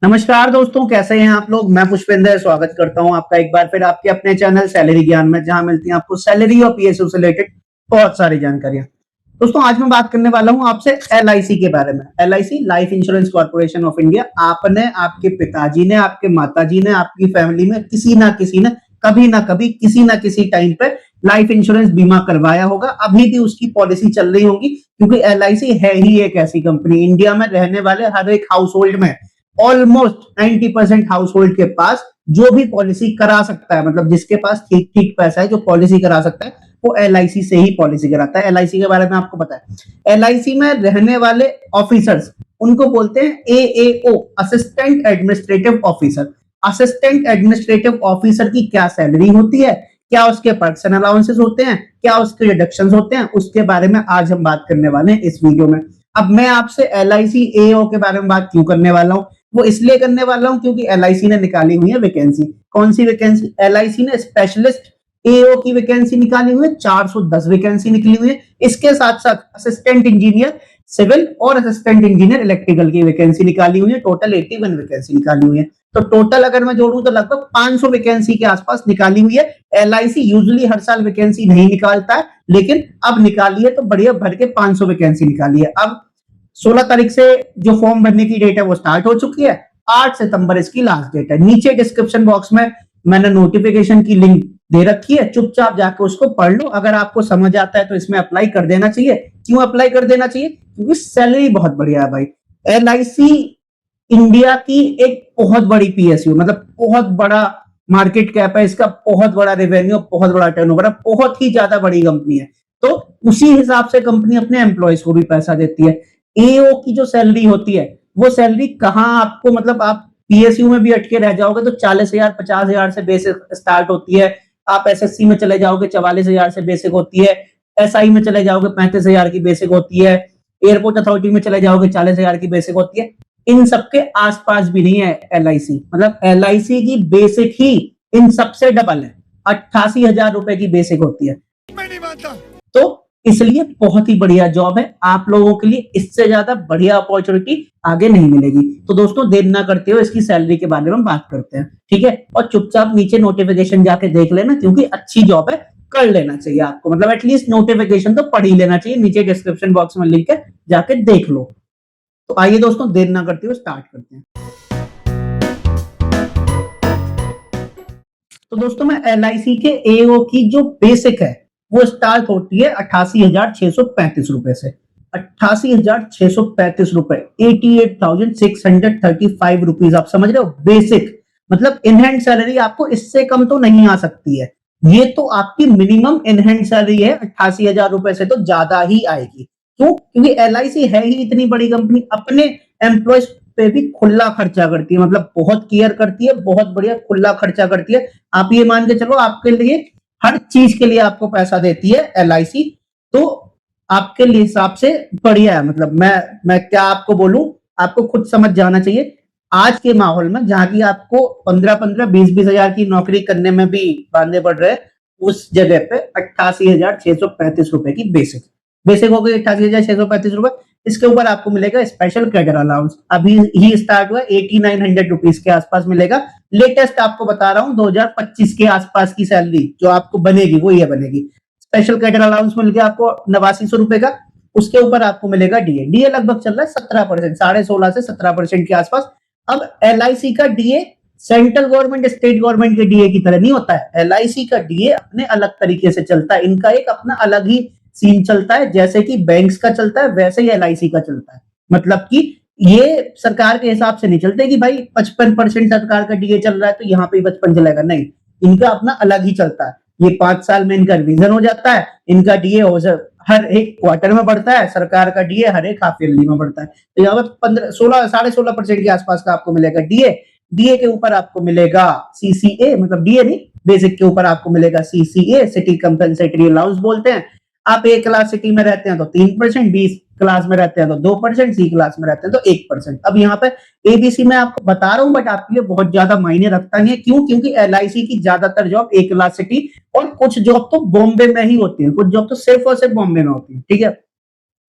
नमस्कार दोस्तों, कैसे हैं आप लोग। मैं पुष्पेंद्र स्वागत करता हूं आपका एक बार फिर आपके अपने चैनल सैलरी ज्ञान में, जहां मिलती हैं आपको सैलरी और पीएसयू से रिलेटेड बहुत सारी जानकारियां। दोस्तों, आज मैं बात करने वाला हूं आपसे एलआईसी के बारे में। LIC life insurance corporation of India. आपने, आपके पिताजी ने, आपके माताजी ने, आपकी फैमिली में किसी ना किसी ने कभी ना कभी किसी ना किसी टाइम पे लाइफ इंश्योरेंस बीमा करवाया होगा। अभी भी उसकी पॉलिसी चल रही होगी, क्योंकि एलआईसी है ही एक ऐसी कंपनी, इंडिया में रहने वाले हर एक हाउस होल्ड में ऑलमोस्ट 90% हाउस होल्ड के पास जो भी पॉलिसी करा सकता है, मतलब जिसके पास ठीक ठीक पैसा है जो पॉलिसी करा सकता है, वो एलआईसी से ही पॉलिसी कराता है। एलआईसी के बारे में आपको पता है, एलआईसी में रहने वाले ऑफिसर्स, उनको बोलते हैं AAO, assistant administrative officer. Assistant administrative officer की क्या सैलरी होती है, क्या उसके पर्सन अलाउंसेस होते हैं, क्या उसके डिडक्शंस होते हैं, उसके बारे में आज हम बात करने वाले हैं इस वीडियो में। अब मैं आपसे एलआईसी एओ के बारे में बात क्यों करने वाला हूं, वो इसलिए करने वाला हूं क्योंकि एलआईसी ने निकाली हुई है वैकेंसी। कौन सी वैकेंसी? एलआईसी ने स्पेशलिस्ट एओ की वैकेंसी निकाली हुई है, 410 वैकेंसी निकली हुई है। इसके साथ साथ असिस्टेंट इंजीनियर सिविल और असिस्टेंट इंजीनियर इलेक्ट्रिकल की वैकेंसी निकाली हुई है। टोटल 81 वैकेंसी निकाली हुई है। तो टोटल अगर मैं जोड़ूं तो लगभग 500 वैकेंसी के आसपास निकाली हुई है। एलआईसी यूजुअली हर साल वैकेंसी नहीं निकालता है, लेकिन अब निकाली है तो बढ़िया भर के 500 वैकेंसी निकाली है। अब 16 तारीख से जो फॉर्म भरने की डेट है वो स्टार्ट हो चुकी है। 8 सितंबर इसकी लास्ट डेट है। नीचे डिस्क्रिप्शन बॉक्स में मैंने नोटिफिकेशन की लिंक दे रखी है, चुपचाप जाके उसको पढ़ लो। अगर आपको समझ आता है तो इसमें अप्लाई कर देना चाहिए। क्यों अप्लाई कर देना चाहिए? क्योंकि सैलरी बहुत बढ़िया है भाई। एलआईसी इंडिया की एक बहुत बड़ी पीएसयू, मतलब बहुत बड़ा मार्केट कैप है इसका, बहुत बड़ा रेवेन्यू, बहुत बड़ा टर्नओवर है, बहुत ही ज्यादा बड़ी कंपनी है। तो उसी हिसाब से कंपनी अपने एम्प्लॉयज को भी पैसा देती है। एओ की जो सैलरी होती है, वो सैलरी कहां आपको, मतलब आप पीएसयू में भी अटके रह जाओगे तो 40,000 50,000 से बेसिक स्टार्ट होती है। आप एसएससी में चले जाओगे 44,000 से बेसिक होती है। एसआई में चले जाओगे 35,000 की बेसिक होती है। एयरपोर्ट अथॉरिटी में चले जाओगे 40,000 की बेसिक होती है। इन सबके आसपास भी नहीं है एलआईसी, मतलब एलआईसी की बेसिक ही इन सबसे डबल है। 88,000 रुपए की बेसिक होती है। मैं नहीं मानता। तो इसलिए बहुत ही बढ़िया जॉब है आप लोगों के लिए। इससे ज्यादा बढ़िया अपॉर्चुनिटी आगे नहीं मिलेगी। तो दोस्तों, देर ना करते हो इसकी सैलरी के बारे में बात करते हैं, ठीक है। और चुपचाप नीचे नोटिफिकेशन जाके देख लेना, क्योंकि अच्छी जॉब है, कर लेना चाहिए आपको। मतलब एटलीस्ट नोटिफिकेशन तो पढ़ ही लेना चाहिए। नीचे डिस्क्रिप्शन बॉक्स में लिंक है, जाके देख लो। तो आइए दोस्तों, देर ना करते हुए स्टार्ट करते हैं। तो दोस्तों, मैं एलआईसी के एओ की जो बेसिक है वो स्टार्ट होती है 88,635 रुपए से। 88,635 रुपए, 88,635 रुपीज। आप समझ रहे हो? बेसिक मतलब इन हैंड सैलरी आपको इससे कम तो नहीं आ सकती है। ये तो आपकी मिनिमम इन हैंड सैलरी है। 88,000 रुपए से तो ज्यादा ही आएगी। क्यों? क्योंकि एलआईसी है ही इतनी बड़ी कंपनी, अपने एम्प्लॉयज पे भी खुला खर्चा करती है, मतलब बहुत केयर करती है, बहुत बढ़िया खुला खर्चा करती है। आप ये मान के चलो, आपके लिए हर चीज के लिए आपको पैसा देती है एलआईसी। तो आपके लिए हिसाब से बढ़िया है। मतलब मैं क्या आपको बोलूं, आपको खुद समझ जाना चाहिए। आज के माहौल में जहां की आपको 15-15 20-20 हजार की नौकरी करने में भी बांधे पड़ रहे हैं, उस जगह पे 88,635 रुपए की बेसिक बेसिक हो गई। 88,635 रुपए। इसके ऊपर आपको मिलेगा स्पेशल कैडर अलाउंस। अभी ही स्टार्ट हुआ, 8900 रुपीज के आसपास मिलेगा। लेटेस्ट आपको बता रहा हूं 2025 के आसपास की सैलरी जो आपको बनेगी वो ये बनेगी। स्पेशल कैडर अलाउंस मिल गया आपको 8900 रुपए का। उसके ऊपर आपको मिलेगा डीए। डीए लगभग चल रहा है 17%, 16.5 से 17% के आसपास। अब एलआईसी का DA central government state government के डीए की तरह नहीं होता है। एलआईसी का डीए अपने अलग तरीके से चलता है। इनका एक अपना अलग ही सीन चलता है। जैसे कि बैंक्स का चलता है, वैसे ही एलआईसी का चलता है। मतलब कि ये सरकार के हिसाब से नहीं चलते कि भाई 55% सरकार का डीए चल रहा है तो यहाँ पे 55 चलेगा, नहीं। इनका अपना अलग ही चलता है। ये 5 साल में इनका रिवीजन हो जाता है। इनका डीए हर एक क्वार्टर में बढ़ता है। सरकार का डीए हर एक हाफ ईयरली में बढ़ता है। तो यहाँ पे 15 16.5% के आसपास का आपको मिलेगा डीए। डीए के ऊपर आपको मिलेगा सीसीए, मतलब डीए नहीं, बेसिक के ऊपर आपको मिलेगा सीसीए, सिटी कंपनसेटरी अलाउंस बोलते हैं। आप ए क्लास सिटी में रहते हैं तो 3%, बी क्लास में रहते हैं तो 2%, सी क्लास में रहते हैं तो 1%। अब यहाँ पे एबीसी में आपको बता रहा हूं, बट आपके लिए बहुत ज्यादा मायने रखता नहीं है। क्यों? क्योंकि एलआईसी की ज्यादातर जॉब ए क्लास सिटी और कुछ जॉब तो बॉम्बे में ही होती है। कुछ जॉब तो सिर्फ और सिर्फ बॉम्बे में होती है, ठीक है।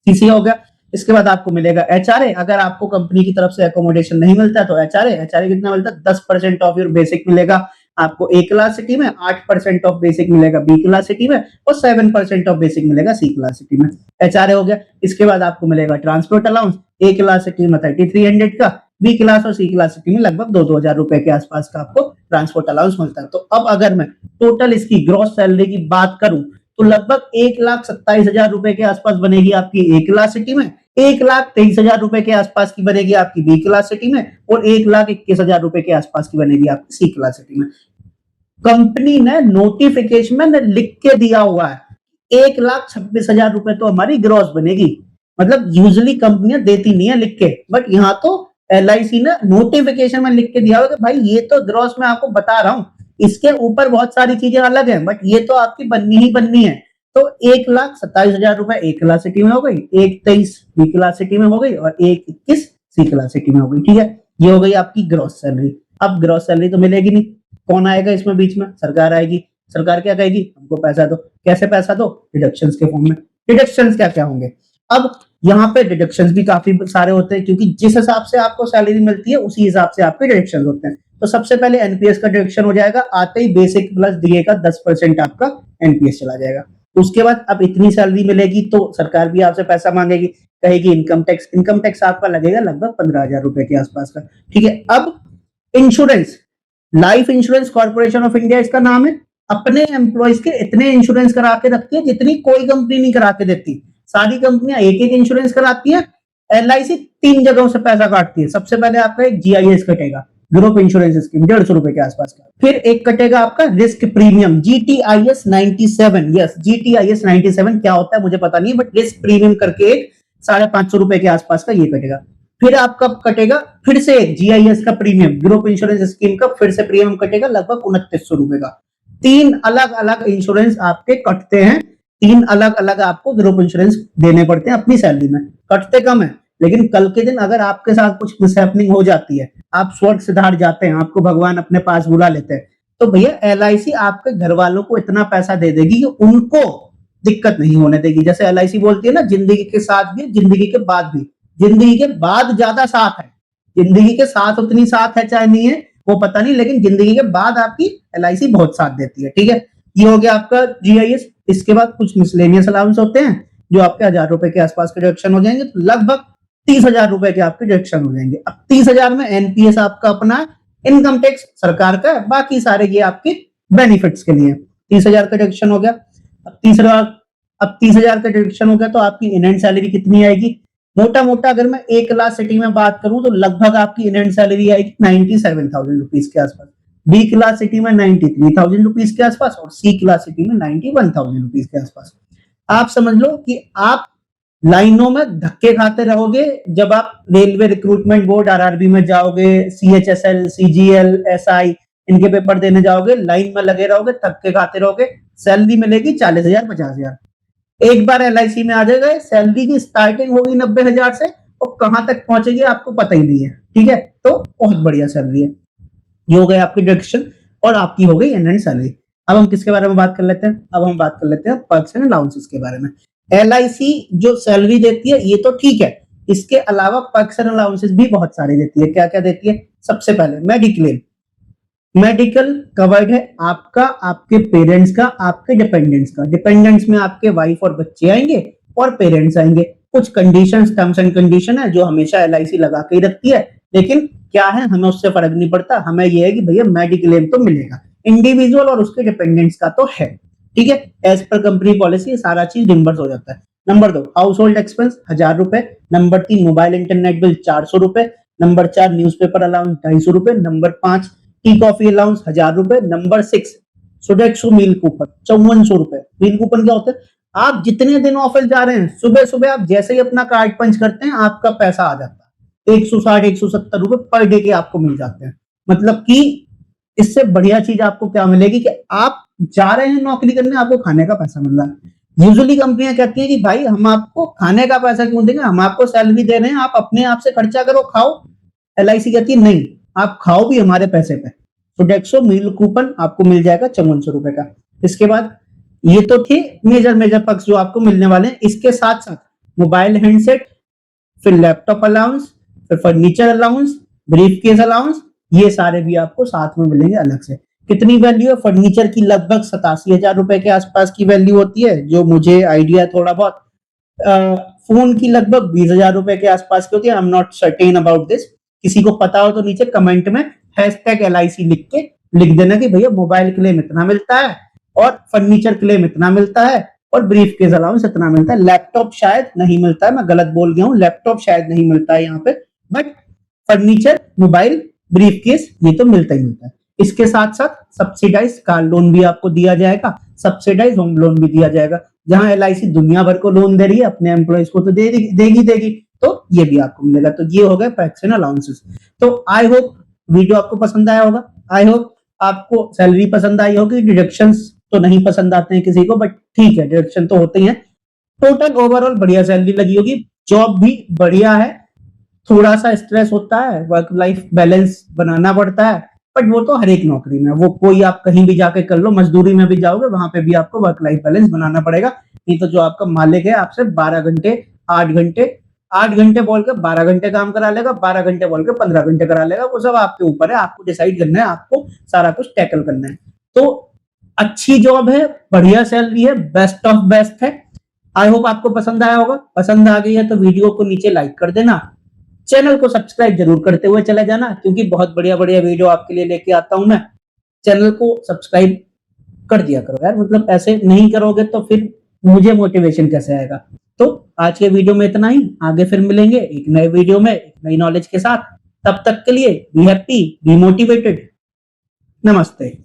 सीसी हो गया। इसके बाद आपको मिलेगा एचआरए। अगर आपको कंपनी की तरफ से अकोमोडेशन नहीं मिलता है तो एचआरए कितना मिलता है, 10% ऑफ योर बेसिक मिलेगा आपको ए क्लास सिटी में, 8% ऑफ बेसिक मिलेगा बी क्लास सिटी में और 7% ऑफ बेसिक मिलेगा सी क्लास सिटी में। एचआरए हो गया। इसके बाद आपको मिलेगा ट्रांसपोर्ट अलाउंस, ए क्लास सिटी में 3300 का, बी क्लास और सी क्लास सिटी में लगभग 2-2000 रुपए के आसपास का आपको ट्रांसपोर्ट अलाउंस मिलता है। तो अब अगर मैं टोटल इसकी ग्रॉस सैलरी की बात करूं तो लगभग 1,27,000 रुपए के आसपास बनेगी आपकी ए क्लास सिटी में, 1,23,000 रुपए के आसपास की बनेगी आपकी बी क्लास सिटी में और 1,21,000 रुपए के आसपास की बनेगी आपकी सी क्लास सिटी में। कंपनी ने नोटिफिकेशन में लिख के दिया हुआ है 1,26,000 रुपए तो हमारी ग्रॉस बनेगी। मतलब यूजुअली कंपनियां देती नहीं है लिख के, बट यहाँ तो एलआईसी ने नोटिफिकेशन में लिख के दिया हुआ कि भाई ये तो ग्रॉस में आपको बता रहा हूं, इसके ऊपर बहुत सारी चीजें अलग हैं बट ये तो आपकी बननी ही बननी है। तो 1,27,000 रुपए ए क्लास सिटी में हो गई, 1,23 बी क्लास सिटी में हो गई और 1,21 सी क्लास सिटी में हो गई। ठीक है, ये हो गई आपकी ग्रॉस सैलरी। अब ग्रॉस सैलरी तो मिलेगी नहीं, कौन आएगा इसमें बीच में, सरकार आएगी। सरकार क्या कहेगी, हमको पैसा दो। कैसे पैसा दो, डिडक्शंस के फॉर्म में। डिडक्शंस क्या क्या होंगे, अब यहाँ पे डिडक्शंस भी काफी सारे होते हैं क्योंकि जिस हिसाब से आपको सैलरी मिलती है उसी हिसाब से आपके डिडक्शन होते हैं। तो सबसे पहले एनपीएस का डिडक्शन हो जाएगा, आते ही बेसिक प्लस डीए का 10% आपका एनपीएस चला जाएगा। उसके बाद अब इतनी सैलरी मिलेगी तो सरकार भी आपसे पैसा मांगेगी, कहेगी इनकम टैक्स आपका लगेगा लगभग 15,000 रुपए के आसपास का। ठीक है, अब insurance, life insurance corporation of India इसका नाम है, अपने एम्प्लॉयज के इतने इंश्योरेंस करा के रखती है जितनी कोई कंपनी नहीं करा के देती। सारी कंपनियां एक एक इंश्योरेंस कराती है, एलआईसी 3 जगहों से पैसा काटती है। सबसे पहले आपका एक जीआईएस कटेगा, ग्रुप इंश्योरेंस स्कीम, 150 रुपए के आसपास का। फिर एक कटेगा आपका रिस्क प्रीमियम, जीटीआईएस 97। यस, जीटीआईएस 97 क्या होता है मुझे पता नहीं, बट रिस्क प्रीमियम करके एक 550 रुपए के आसपास का ये कटेगा। फिर आपका कटेगा फिर से एक जीआईएस का प्रीमियम, ग्रुप इंश्योरेंस स्कीम का फिर से प्रीमियम कटेगा लगभग 2900 रुपए का। 3 अलग अलग इंश्योरेंस आपके कटते हैं, 3 अलग अलग आपको ग्रुप इंश्योरेंस देने पड़ते हैं अपनी सैलरी में। कटते कम है लेकिन कल के दिन अगर आपके साथ कुछ मिसहैपनिंग हो जाती है, आप स्वर्ग सिधार जाते हैं, आपको भगवान अपने पास बुला लेते हैं, तो भैया एलआईसी आपके घर वालों को इतना पैसा दे देगी कि उनको दिक्कत नहीं होने देगी। जैसे एलआईसी बोलती है ना, जिंदगी के साथ भी जिंदगी के बाद भी, जिंदगी के बाद ज्यादा साथ है, जिंदगी के साथ उतनी साथ है चाहे नहीं है वो पता नहीं, लेकिन जिंदगी के बाद आपकी एलआईसी बहुत साथ देती है। ठीक है, ये हो गया आपका जीआईएस। इसके बाद कुछ मिसलेनियस अलाउंस होते हैं जो आपके 1000 रुपए के आसपास के डिडक्शन हो जाएंगे, तो लगभग 30,000 रुपए के आपके डिडक्शन हो जाएंगे। अब 30,000 में एनपीएस आपका अपना, इनकम टैक्स सरकार का, बाकी सारे ये आपके बेनिफिट्स के लिए। 30,000 का डिडक्शन हो गया। अब 30,000 का डिडक्शन हो गया तो आपकी इन हैंड सैलरी कितनी आएगी, मोटा मोटा अगर मैं ए क्लास सिटी में बात करूं तो लगभग आपकी इन हैंड सैलरी आएगी 97,000 रुपीज के आसपास, बी क्लास सिटी में 93,000 रुपीज के आसपास और सी क्लास सिटी में 91,000 रुपीज के आसपास। आप समझ लो कि आप लाइनों में धक्के खाते रहोगे जब आप रेलवे रिक्रूटमेंट बोर्ड आरआरबी में जाओगे, सीएचएसएल, सीजीएल, एसआई इनके पेपर देने जाओगे, लाइन में लगे रहोगे, धक्के खाते रहोगे, सैलरी मिलेगी 40,000 50,000। एक बार एलआईसी में आ जाएगा, सैलरी की स्टार्टिंग होगी 90,000 से और कहां तक पहुंचेगी आपको पता ही नहीं है। ठीक है, तो बहुत बढ़िया सैलरी है। ये हो गए आपकी डिडक्शन और आपकी हो गई इन हैंड सैलरी। अब हम किसके बारे में बात कर लेते हैं, अब हम बात कर लेते हैं पर्क्स एंड अलाउंसेस के बारे में। एलआईसी जो सैलरी देती है ये तो ठीक है, इसके अलावा पर्क्स एंड अलाउंसेस भी बहुत सारे देती है। क्या क्या देती है, सबसे पहले मेडिक्लेम, मेडिकल कवर्ड है आपका, आपके पेरेंट्स का, आपके डिपेंडेंट्स का। डिपेंडेंट्स में आपके वाइफ और बच्चे आएंगे और पेरेंट्स आएंगे। कुछ कंडीशंस, टर्म्स एंड कंडीशन है जो हमेशा एलआईसी लगा के ही रखती है, लेकिन क्या है हमें उससे फर्क नहीं पड़ता, हमें यह है कि भैया मेडिक्लेम तो मिलेगा, इंडिविजुअल और उसके डिपेंडेंट्स का तो है। ठीक है, एज पर कंपनी पॉलिसी सारा चीज रिम्बर्स हो जाता है। नंबर 2 हाउस होल्ड एक्सपेंस 1000 रुपए। नंबर 3 मोबाइल इंटरनेट बिल 400 रुपए। नंबर 4 न्यूज़पेपर अलाउंस 250 रुपए। नंबर 5 टी कॉफी अलाउंस 1000 रुपए। नंबर 6 सोडेक्सो मील कूपन 5400 रुपए। मील कूपन क्या होता है, आप जितने दिन ऑफिस जा रहे हैं सुबह सुबह आप जैसे ही अपना कार्ड पंच करते हैं आपका पैसा आ जाता है, 160 170 रुपए पर डे के आपको मिल जाते हैं। मतलब कि इससे बढ़िया चीज आपको क्या मिलेगी कि आप जा रहे हैं नौकरी करने, आपको खाने का पैसा मिल रहा है। यूजुअली कंपनियां कहती हैं कि भाई हम आपको खाने का पैसा क्यों देंगे, हम आपको सैलरी दे रहे हैं, आप अपने आप से खर्चा करो, खाओ। एलआईसी कहती है नहीं, आप खाओ भी हमारे पैसे पे। सोडेक्सो मील कूपन आपको मिल जाएगा 5400 रुपए का। इसके बाद ये तो थे मेजर पर्क्स जो आपको मिलने वाले हैं। इसके साथ साथ मोबाइल हैंडसेट फिर लैपटॉप अलाउंस, फिर furniture allowance, brief case allowance, ये सारे भी आपको साथ में मिलेंगे अलग से। कितनी वैल्यू है फर्नीचर की? लगभग 87,000 रुपए के आसपास की वैल्यू होती है, जो मुझे आइडिया थोड़ा बहुत। फोन की लगभग 20,000 रुपए के आसपास की होती है। I am not certain about this. किसी को पता हो तो नीचे कमेंट में #LIC लिख के लिख देना कि भैया मोबाइल क्लेम इतना मिलता है और फर्नीचर क्लेम इतना मिलता है और ब्रीफ केस अलाउंस इतना मिलता है। लैपटॉप शायद नहीं मिलता है, मैं गलत बोल गया हूँ, लैपटॉप शायद नहीं मिलता है यहाँ पे, but furniture, mobile, brief case ये तो मिलता ही मिलता है। इसके साथ साथ सब्सिडाइज कार लोन भी आपको दिया जाएगा, सब्सिडाइज होम लोन भी दिया जाएगा। जहां LIC दुनिया भर को लोन दे रही है, अपने एम्प्लॉइज को तो देगी, तो ये भी आपको मिलेगा। तो ये हो गए पैक्स एंड अलाउंसेस। तो आई होप वीडियो आपको पसंद आया होगा। आई होप आपको सैलरी पसंद आई होगी। डिडक्शंस तो नहीं पसंद आते हैं किसी को, बट ठीक है, डिडक्शन तो होते ही हैं। टोटल ओवरऑल बढ़िया सैलरी लगी होगी, जॉब भी बढ़िया है। थोड़ा सा स्ट्रेस होता है, वर्क लाइफ बैलेंस बनाना पड़ता है, बट वो तो हर एक नौकरी में, वो कोई आप कहीं भी जाके कर लो, मजदूरी में भी जाओगे वहां पे भी आपको वर्क लाइफ बैलेंस बनाना पड़ेगा। नहीं तो जो आपका मालिक है आपसे 12 घंटे 8 घंटे बोल के 12 घंटे काम करा लेगा, 12 घंटे बोल के 15 घंटे करा लेगा। वो सब आपके ऊपर है, आपको डिसाइड करना है, आपको सारा कुछ टैकल करना है। तो अच्छी जॉब है, बढ़िया सैलरी है, बेस्ट ऑफ बेस्ट है। आई होप आपको पसंद आया होगा। पसंद आ गई है तो वीडियो को नीचे लाइक कर देना, चैनल को सब्सक्राइब जरूर करते हुए चले जाना, क्योंकि बहुत बढ़िया बढ़िया वीडियो आपके लिए लेके आता हूं मैं। चैनल को सब्सक्राइब कर दिया करो यार, मतलब ऐसे नहीं करोगे तो फिर मुझे मोटिवेशन कैसे आएगा। तो आज के वीडियो में इतना ही, आगे फिर मिलेंगे एक नए वीडियो में एक नई नॉलेज के साथ। तब तक के लिए बी हैप्पी, बी मोटिवेटेड। नमस्ते।